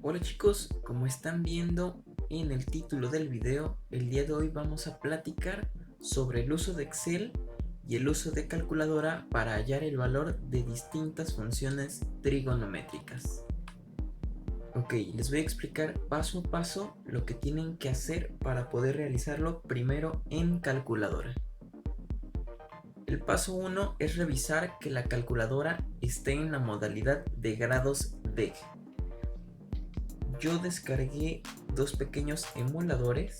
Hola chicos, como están viendo en el título del video, el día de hoy vamos a platicar sobre el uso de Excel y el uso de calculadora para hallar el valor de distintas funciones trigonométricas. Ok, les voy a explicar paso a paso lo que tienen que hacer para poder realizarlo primero en calculadora. El paso 1 es revisar que la calculadora esté en la modalidad de grados DEG. Yo descargué dos pequeños emuladores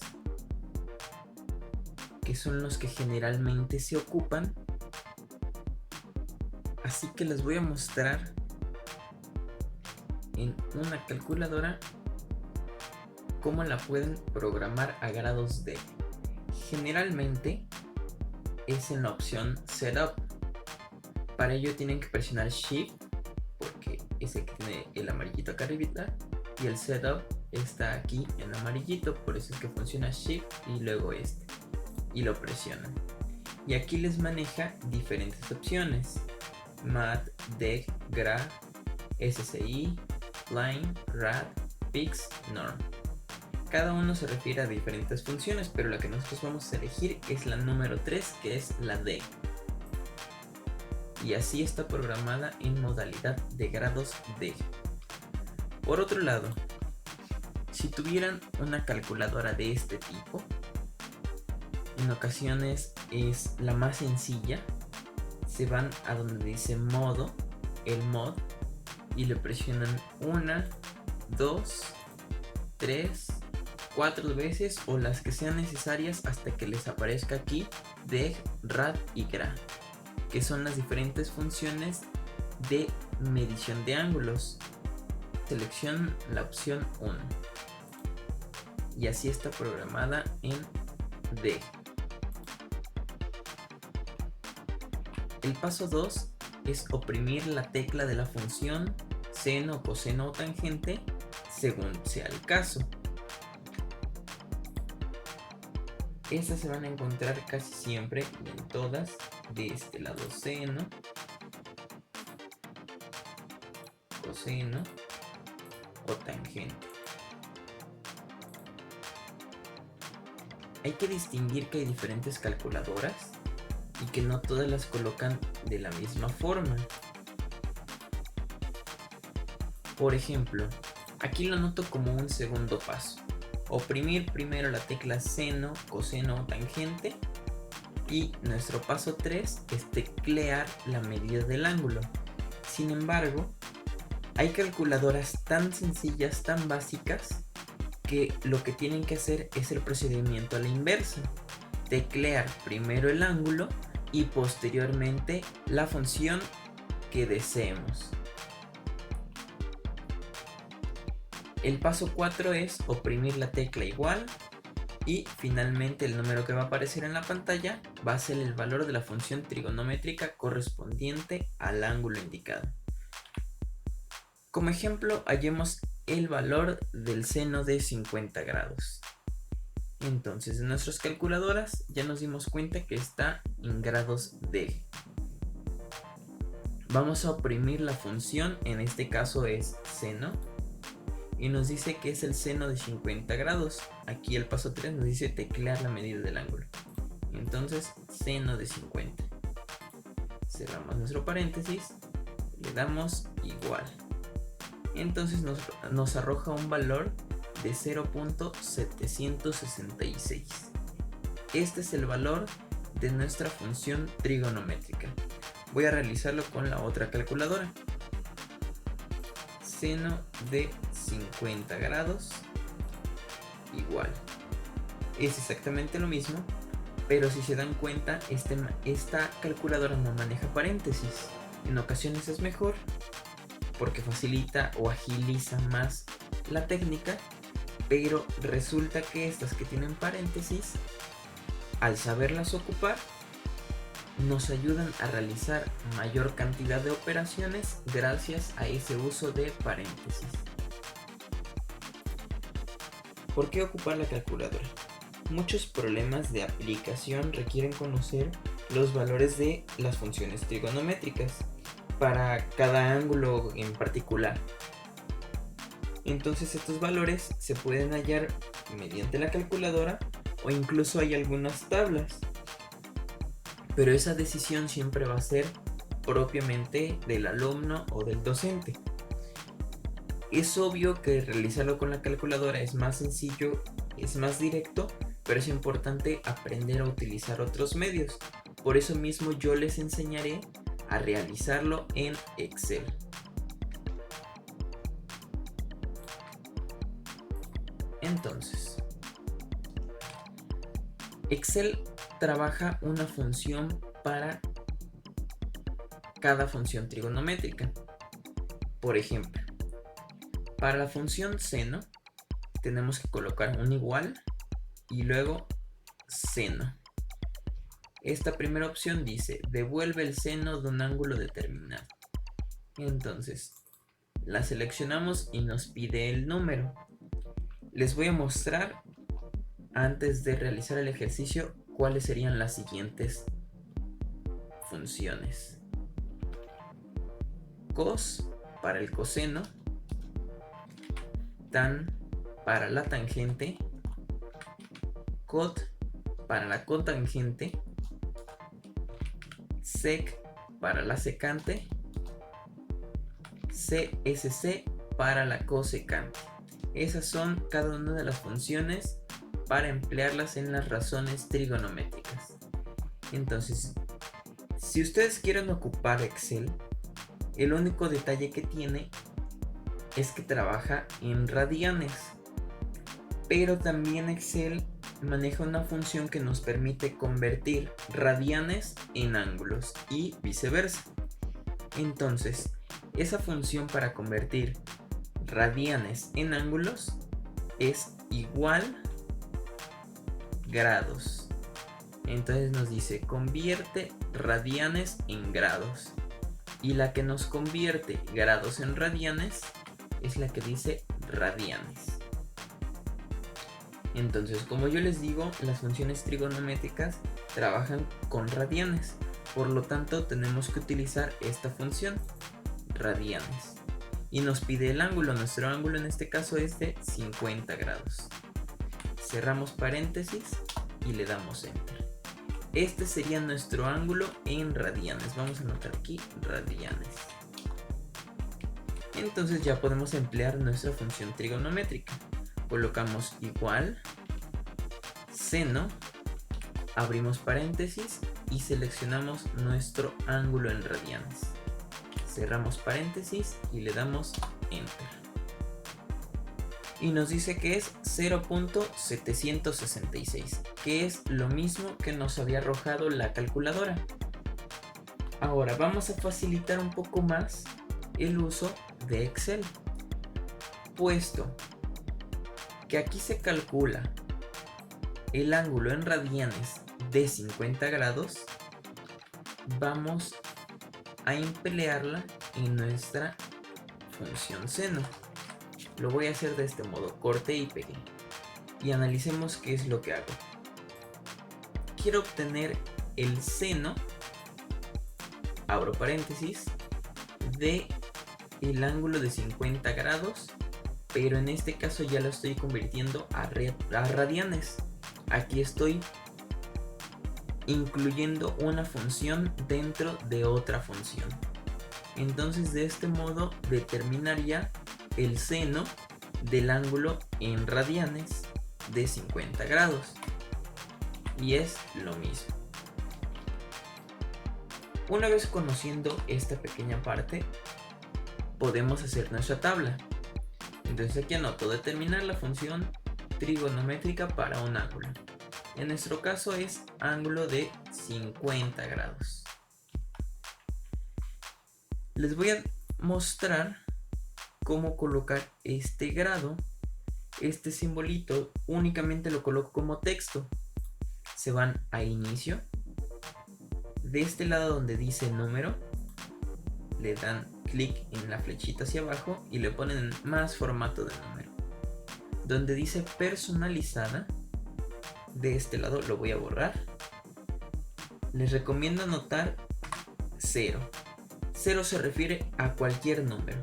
que son los que generalmente se ocupan, así que les voy a mostrar en una calculadora cómo la pueden programar a grados D. Generalmente es en la opción Setup. Para ello tienen que presionar Shift, porque es el que tiene el amarillito acá arribita, y el Setup está aquí en amarillito, por eso es que funciona Shift y luego este, y lo presionan. Y aquí les maneja diferentes opciones: Math, DEG, Graph, SCI, Line, Rad, Pix, Norm. Cada uno se refiere a diferentes funciones, pero la que nosotros vamos a elegir es la número 3, que es la DEG. Y así está programada en modalidad de grados DEG. Por otro lado, si tuvieran una calculadora de este tipo, en ocasiones es la más sencilla, se van a donde dice modo, el mod, y le presionan 1, 2, 3, 4 veces o las que sean necesarias hasta que les aparezca aquí DEG, Rad y Gra, que son las diferentes funciones de medición de ángulos. Seleccionan la opción 1 y así está programada en DEG. El paso 2 es oprimir la tecla de la función seno, coseno o tangente según sea el caso. Estas se van a encontrar casi siempre y en todas de este lado: seno, coseno o tangente. Hay que distinguir que hay diferentes calculadoras y que no todas las colocan de la misma forma. Por ejemplo, aquí lo anoto como un segundo paso: oprimir primero la tecla seno, coseno o tangente, y nuestro paso 3 es teclear la medida del ángulo. Sin embargo, hay calculadoras tan sencillas, tan básicas, que lo que tienen que hacer es el procedimiento a la inversa: teclear primero el ángulo y posteriormente la función que deseemos. El paso 4 es oprimir la tecla igual y finalmente el número que va a aparecer en la pantalla va a ser el valor de la función trigonométrica correspondiente al ángulo indicado. Como ejemplo, hallemos el valor del seno de 50 grados. Entonces, en nuestras calculadoras ya nos dimos cuenta que está en grados D. Vamos a oprimir la función, en este caso es seno, y nos dice que es el seno de 50 grados. Aquí el paso 3 nos dice teclear la medida del ángulo. Entonces, seno de 50. Cerramos nuestro paréntesis, le damos igual. Entonces nos arroja un valor de 0.766. Este es el valor de nuestra función trigonométrica. Voy a realizarlo con la otra calculadora. Seno de 50 grados igual. Es exactamente lo mismo, pero si se dan cuenta, esta calculadora no maneja paréntesis. En ocasiones es mejor porque facilita o agiliza más la técnica, pero resulta que estas que tienen paréntesis, al saberlas ocupar, nos ayudan a realizar mayor cantidad de operaciones gracias a ese uso de paréntesis. ¿Por qué ocupar la calculadora? Muchos problemas de aplicación requieren conocer los valores de las funciones trigonométricas para cada ángulo en particular. Entonces estos valores se pueden hallar mediante la calculadora o incluso hay algunas tablas. Pero esa decisión siempre va a ser propiamente del alumno o del docente. Es obvio que realizarlo con la calculadora es más sencillo, es más directo, pero es importante aprender a utilizar otros medios. Por eso mismo yo les enseñaré a realizarlo en Excel. Entonces, Excel trabaja una función para cada función trigonométrica. Por ejemplo, para la función seno tenemos que colocar un igual y luego seno. Esta primera opción dice devuelve el seno de un ángulo determinado. Entonces la seleccionamos y nos pide el número. Les voy a mostrar antes de realizar el ejercicio cuáles serían las siguientes funciones. Cos para el coseno, tan para la tangente, cot para la cotangente, sec para la secante, CSC para la cosecante. Esas son cada una de las funciones para emplearlas en las razones trigonométricas. Entonces, si ustedes quieren ocupar Excel, el único detalle que tiene es que trabaja en radianes, pero también Excel maneja una función que nos permite convertir radianes en ángulos y viceversa. Entonces, esa función para convertir radianes en ángulos es igual grados. Entonces nos dice convierte radianes en grados, y la que nos convierte grados en radianes es la que dice radianes. Entonces, como yo les digo, las funciones trigonométricas trabajan con radianes, por lo tanto tenemos que utilizar esta función, radianes, y nos pide el ángulo. Nuestro ángulo en este caso es de 50 grados. Cerramos paréntesis y le damos enter. Este sería nuestro ángulo en radianes. Vamos a anotar aquí radianes. Entonces ya podemos emplear nuestra función trigonométrica. Colocamos igual, seno, abrimos paréntesis y seleccionamos nuestro ángulo en radianes. Cerramos paréntesis y le damos enter. Y nos dice que es 0.766, que es lo mismo que nos había arrojado la calculadora. Ahora vamos a facilitar un poco más el uso de Excel, puesto que aquí se calcula el ángulo en radianes de 50 grados, vamos a emplearla en nuestra función seno. Lo voy a hacer de este modo, corte y pegué. Y analicemos qué es lo que hago. Quiero obtener el seno, abro paréntesis, de el ángulo de 50 grados, pero en este caso ya lo estoy convirtiendo a radianes. Aquí estoy incluyendo una función dentro de otra función. Entonces de este modo determinaría el seno del ángulo en radianes de 50 grados. Y es lo mismo. Una vez conociendo esta pequeña parte, podemos hacer nuestra tabla. Entonces aquí anoto determinar la función trigonométrica para un ángulo. En nuestro caso es ángulo de 50 grados. Les voy a mostrar cómo colocar este grado. Este simbolito únicamente lo coloco como texto. Se van a inicio. De este lado donde dice número, le dan clic en la flechita hacia abajo y le ponen más formato de número. Donde dice personalizada, de este lado lo voy a borrar. Les recomiendo anotar 0. 0 se refiere a cualquier número.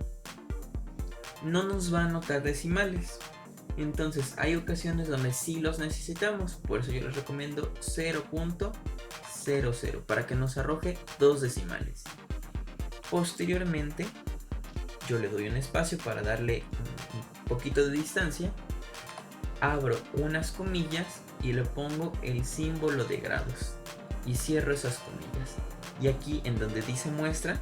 no nos va a anotar decimales. Entonces hay ocasiones donde sí los necesitamos, por eso yo les recomiendo 0.00 para que nos arroje 2 decimales. Posteriormente yo le doy un espacio para darle un poquito de distancia, abro unas comillas y le pongo el símbolo de grados y cierro esas comillas, y aquí en donde dice muestra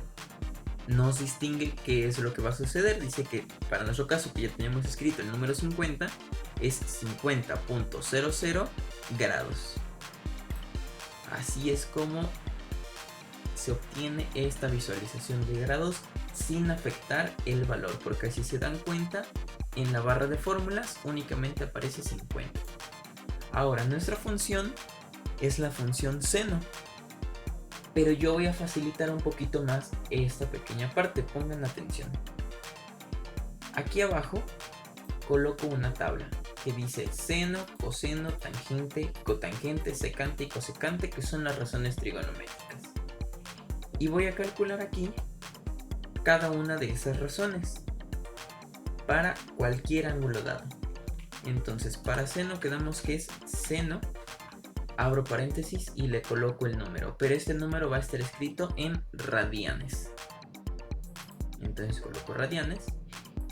nos distingue qué es lo que va a suceder. Dice que para nuestro caso, que ya teníamos escrito el número 50, es 50.00 grados. Así es como se obtiene esta visualización de grados sin afectar el valor, porque si se dan cuenta, en la barra de fórmulas únicamente aparece 50. Ahora, nuestra función es la función seno, pero yo voy a facilitar un poquito más esta pequeña parte. Pongan atención. Aquí abajo coloco una tabla que dice seno, coseno, tangente, cotangente, secante y cosecante, que son las razones trigonométricas. Y voy a calcular aquí cada una de esas razones para cualquier ángulo dado. Entonces, para seno quedamos que es seno, abro paréntesis y le coloco el número, pero este número va a estar escrito en radianes. Entonces coloco radianes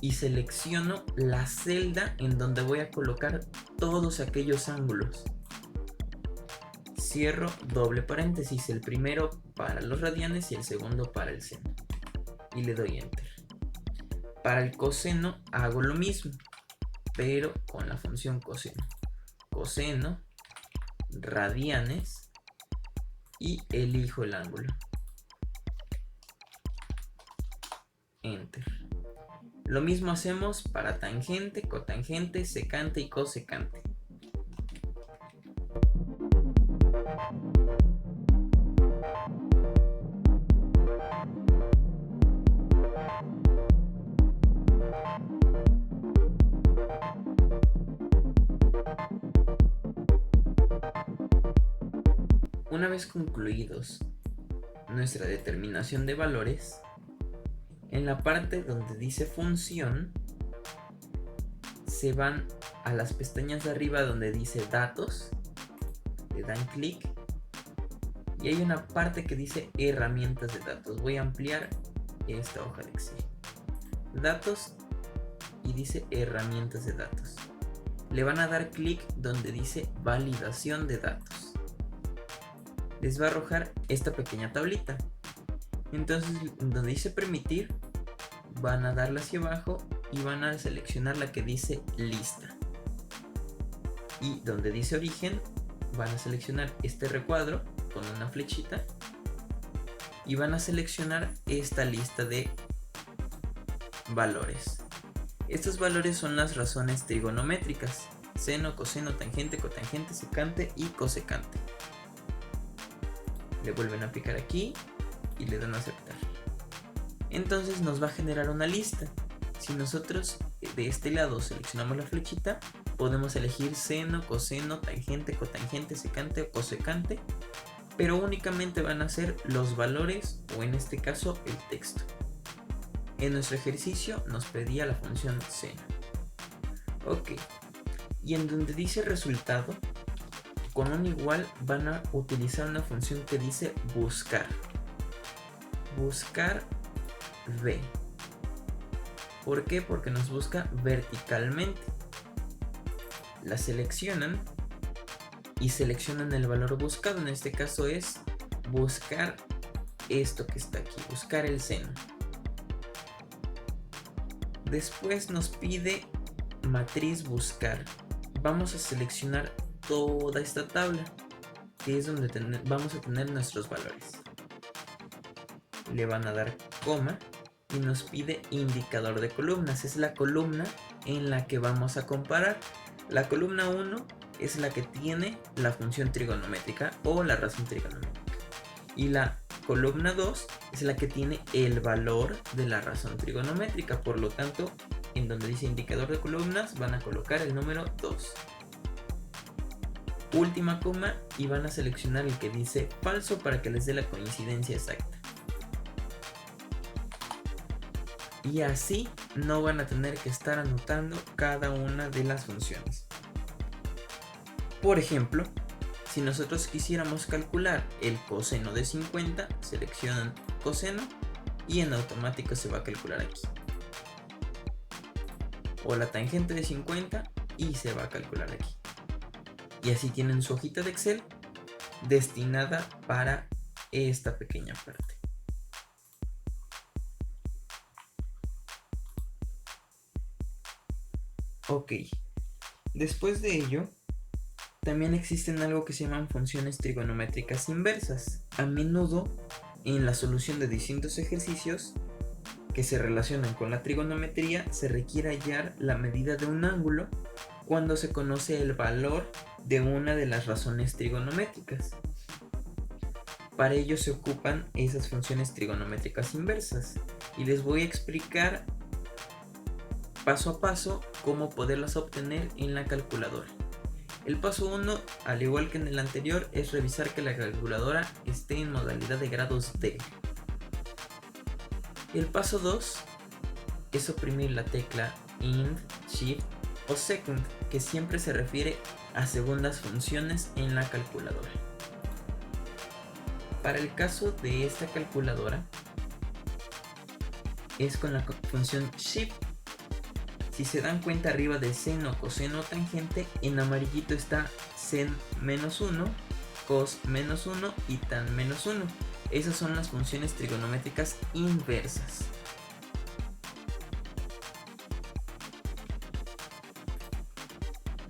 y selecciono la celda en donde voy a colocar todos aquellos ángulos. Cierro doble paréntesis, el primero para los radianes y el segundo para el seno, y le doy enter. Para el coseno hago lo mismo, pero con la función coseno. Coseno, radianes, y elijo el ángulo. Enter. Lo mismo hacemos para tangente, cotangente, secante y cosecante. Una vez concluidos nuestra determinación de valores, en la parte donde dice función, se van a las pestañas de arriba donde dice datos, le dan clic y hay una parte que dice herramientas de datos. Voy a ampliar esta hoja de Excel. Datos y dice herramientas de datos. Le van a dar clic donde dice validación de datos. Les va a arrojar esta pequeña tablita. Entonces, donde dice permitir, van a darle hacia abajo y van a seleccionar la que dice lista. Y donde dice origen, van a seleccionar este recuadro con una flechita y van a seleccionar esta lista de valores. Estos valores son las razones trigonométricas: seno, coseno, tangente, cotangente, secante y cosecante. Le vuelven a picar aquí y le dan a aceptar. Entonces nos va a generar una lista. Si nosotros de este lado seleccionamos la flechita, podemos elegir seno, coseno, tangente, cotangente, secante o cosecante, pero únicamente van a ser los valores, o en este caso el texto. En nuestro ejercicio nos pedía la función seno. Ok, y en donde dice resultado, con un igual van a utilizar una función que dice buscar. Buscar V. ¿Por qué? Porque nos busca verticalmente. La seleccionan y seleccionan el valor buscado. En este caso es buscar esto que está aquí, buscar el seno. Después nos pide matriz buscar. Vamos a seleccionar toda esta tabla, que es donde vamos a tener nuestros valores. Le van a dar coma y nos pide indicador de columnas. Es la columna en la que vamos a comparar. La columna 1 es la que tiene la función trigonométrica o la razón trigonométrica, y la columna 2 es la que tiene el valor de la razón trigonométrica. Por lo tanto, en donde dice indicador de columnas van a colocar el número 2. Última coma y van a seleccionar el que dice falso para que les dé la coincidencia exacta. Y así no van a tener que estar anotando cada una de las funciones. Por ejemplo, si nosotros quisiéramos calcular el coseno de 50, seleccionan coseno y en automático se va a calcular aquí. O la tangente de 50 y se va a calcular aquí. Y así tienen su hojita de Excel destinada para esta pequeña parte. Ok, después de ello, también existen algo que se llaman funciones trigonométricas inversas. A menudo, en la solución de distintos ejercicios que se relacionan con la trigonometría, se requiere hallar la medida de un ángulo cuando se conoce el valor de una de las razones trigonométricas. Para ello se ocupan esas funciones trigonométricas inversas y les voy a explicar paso a paso cómo poderlas obtener en la calculadora. El paso 1, al igual que en el anterior, es revisar que la calculadora esté en modalidad de grados D. El paso 2 es oprimir la tecla Int, Shift o Second, que siempre se refiere a segundas funciones en la calculadora. Para el caso de esta calculadora es con la función Shift. Si se dan cuenta, arriba de seno, coseno o tangente, en amarillito está sen menos 1, cos menos 1 y tan menos 1. Esas son las funciones trigonométricas inversas.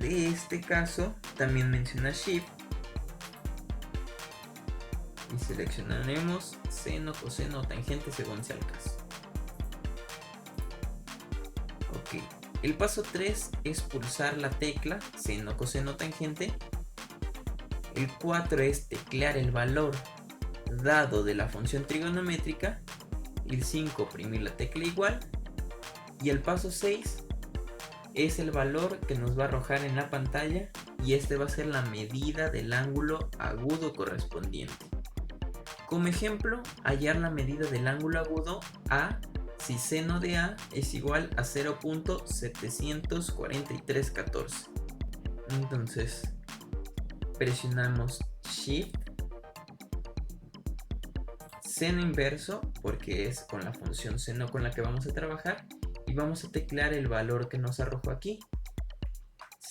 De este caso también menciona Shift y seleccionaremos seno, coseno o tangente según sea el caso. Ok, el paso 3 es pulsar la tecla seno, coseno, tangente. El 4 es teclear el valor dado de la función trigonométrica. El 5 oprimir la tecla igual. Y el paso 6 es el valor que nos va a arrojar en la pantalla y este va a ser la medida del ángulo agudo correspondiente. Como ejemplo, hallar la medida del ángulo agudo A si seno de A es igual a 0.74314. Entonces presionamos Shift, seno inverso, porque es con la función seno con la que vamos a trabajar, y vamos a teclear el valor que nos arrojó aquí,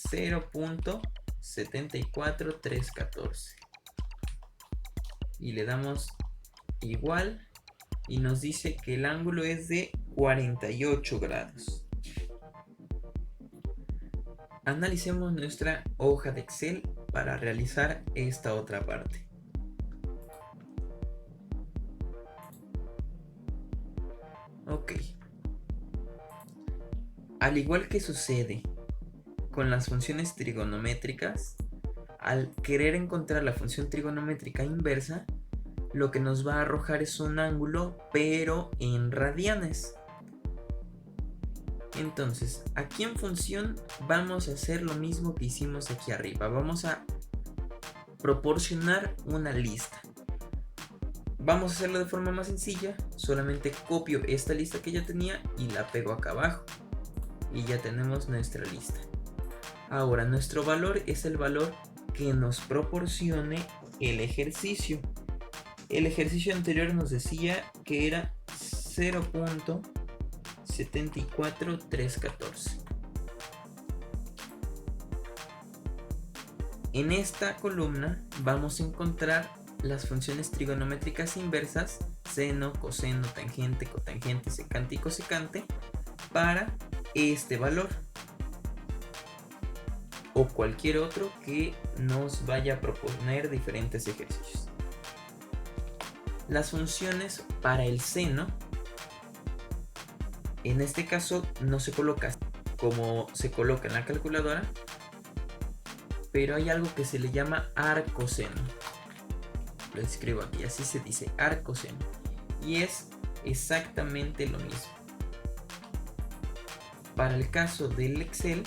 0.74314, y le damos igual y nos dice que el ángulo es de 48 grados. Analicemos nuestra hoja de Excel para realizar esta otra parte. Ok. Al igual que sucede con las funciones trigonométricas, al querer encontrar la función trigonométrica inversa, lo que nos va a arrojar es un ángulo, pero en radianes. Entonces, aquí en función vamos a hacer lo mismo que hicimos aquí arriba. Vamos a proporcionar una lista. Vamos a hacerlo de forma más sencilla. Solamente copio esta lista que ya tenía y la pego acá abajo. Y ya tenemos nuestra lista. Ahora, nuestro valor es el valor que nos proporcione el ejercicio. El ejercicio anterior nos decía que era 0.74314. En esta columna vamos a encontrar las funciones trigonométricas inversas, seno, coseno, tangente, cotangente, secante y cosecante, para este valor o cualquier otro que nos vaya a proponer diferentes ejercicios. Las funciones para el seno, en este caso no se coloca como se coloca en la calculadora, pero hay algo que se le llama arcoseno. Lo escribo aquí, así se dice, arcoseno, y es exactamente lo mismo. Para el caso del Excel,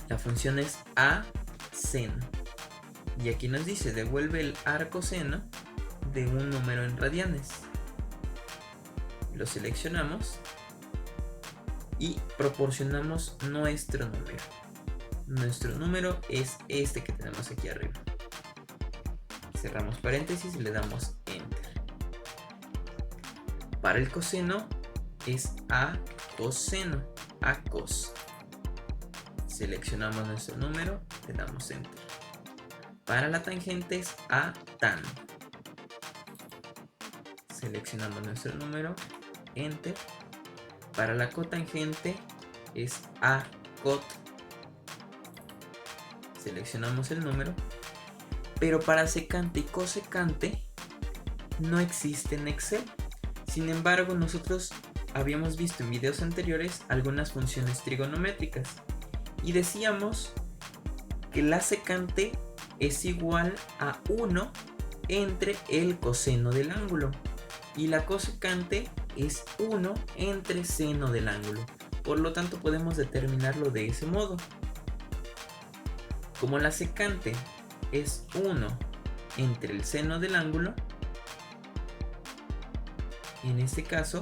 la función es a-seno, y aquí nos dice devuelve el arcoseno de un número en radianes. Lo seleccionamos y proporcionamos nuestro número. Nuestro número es este que tenemos aquí arriba. Cerramos paréntesis y le damos Enter. Para el coseno es A coseno, A cos. Seleccionamos nuestro número, le damos Enter. Para la tangente es A tan. Seleccionamos nuestro número, Enter. Para la cotangente es A cot. Seleccionamos el número. Pero para secante y cosecante no existe en Excel. Sin embargo, nosotros habíamos visto en videos anteriores algunas funciones trigonométricas y decíamos que la secante es igual a 1 entre el coseno del ángulo y la cosecante es 1 entre seno del ángulo. Por lo tanto, podemos determinarlo de ese modo. Como la secante es 1 entre el seno del ángulo, en este caso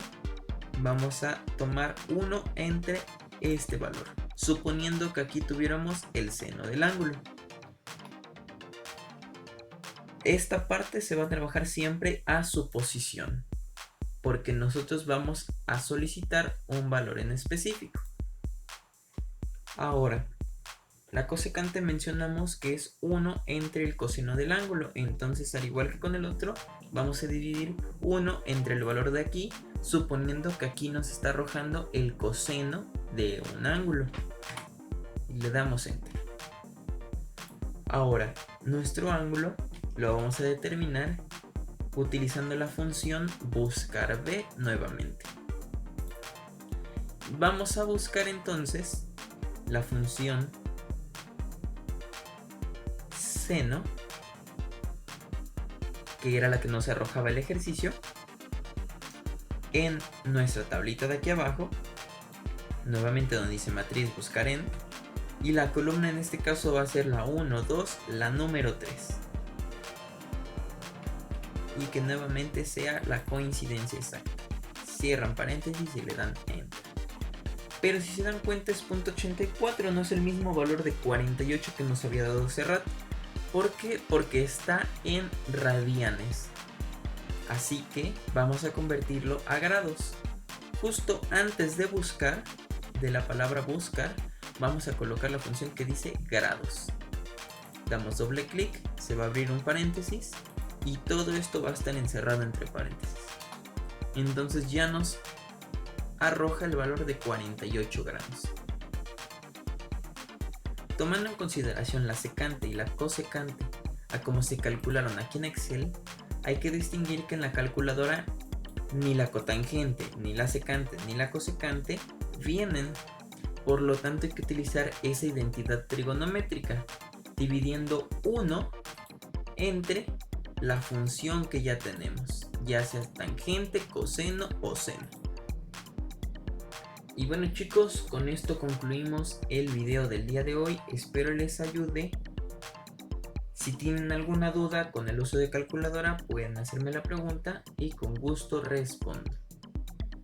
vamos a tomar 1 entre este valor, suponiendo que aquí tuviéramos el seno del ángulo. Esta parte se va a trabajar siempre a suposición, porque nosotros vamos a solicitar un valor en específico. Ahora, la cosecante mencionamos que es 1 entre el coseno del ángulo, entonces al igual que con el otro, vamos a dividir 1 entre el valor de aquí, suponiendo que aquí nos está arrojando el coseno de un ángulo. Y le damos Enter. Ahora, nuestro ángulo lo vamos a determinar utilizando la función buscar b nuevamente. Vamos a buscar entonces la función seno, que era la que nos arrojaba el ejercicio, en nuestra tablita de aquí abajo, nuevamente donde dice matriz buscar en, y la columna en este caso va a ser la 1, 2, la número 3, y que nuevamente sea la coincidencia exacta. Cierran paréntesis y le dan Enter. Pero si se dan cuenta es .84, no es el mismo valor de 48 que nos había dado hace rato. ¿Por qué? Porque está en radianes. Así que vamos a convertirlo a grados. Justo antes de buscar, de la palabra buscar, vamos a colocar la función que dice grados. Damos doble clic, se va a abrir un paréntesis y todo esto va a estar encerrado entre paréntesis. Entonces ya nos arroja el valor de 48 grados. Tomando en consideración la secante y la cosecante a como se calcularon aquí en Excel, hay que distinguir que en la calculadora ni la cotangente, ni la secante, ni la cosecante vienen. Por lo tanto hay que utilizar esa identidad trigonométrica, dividiendo 1 entre la función que ya tenemos, ya sea tangente, coseno o seno. Y bueno chicos, con esto concluimos el video del día de hoy, espero les ayude. Si tienen alguna duda con el uso de calculadora pueden hacerme la pregunta y con gusto respondo.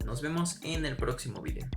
Nos vemos en el próximo video.